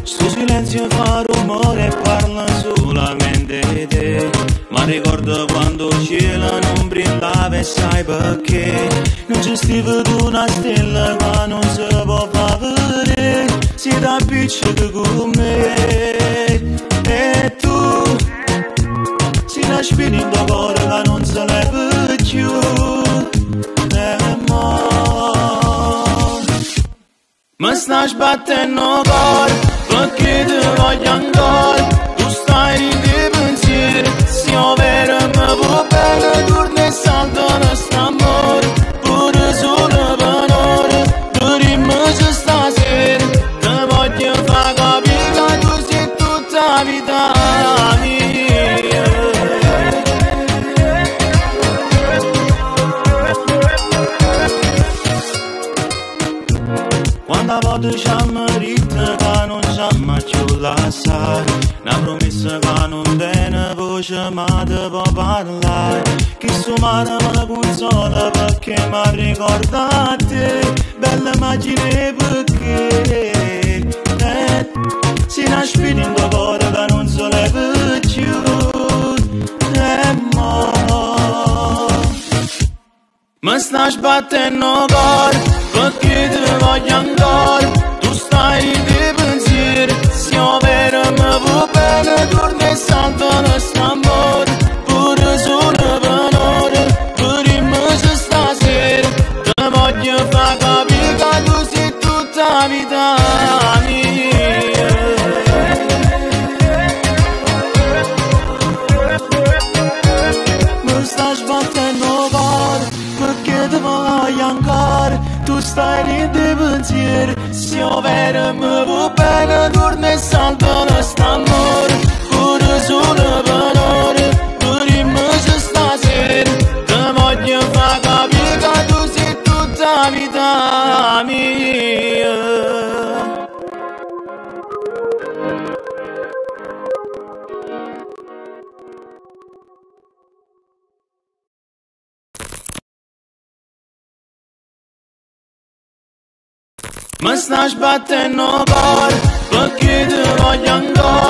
Sto silenzio fa rumore e parla solamente di te. Ma ricordo quando il cielo non brillava e sai perché. Non ci scrive una stella ma non si può far vedere. Si da piccolo con me. E tu si da spina in tuo cuore che non se leva più. Mi sta sbattendo il cuore perché ti voglio ancora. Tu stai in dei pensieri, se io vero mi vuoi bene, torna e salta questo amore. Pure solo per ora, dormici stasera. Ti voglio far capire che tu sei tutta la vita mia. Quando a volte ci ammerita che non ci ama più lasciare. Una promessa che non tiene voce ma ti può parlare. Che suo mare mi consola perché mi ricorda a te. Bella immagine perché si nasce in tuo cuore che non si leva più. Mi sta sbattendo il cuore perché ti voglio ancora. Tu stai in dei pensieri, se io vero mi vuoi bene, torna e salta questo amore. Pure solo per ora, dormici stasera. Ti voglio far capire che tu sei tutta la vita mia. Mi sta sbattendo il cuore perché ti voglio ancora. Tu stai in dei pensieri, se io vero mi vuoi bene, torna e salta questo amore. Pure solo per ora, dormici stasera. Ti voglio far capire che tu sei tutta la vita mia. Mi sta sbattendo il cuore perché ti voglio ancora.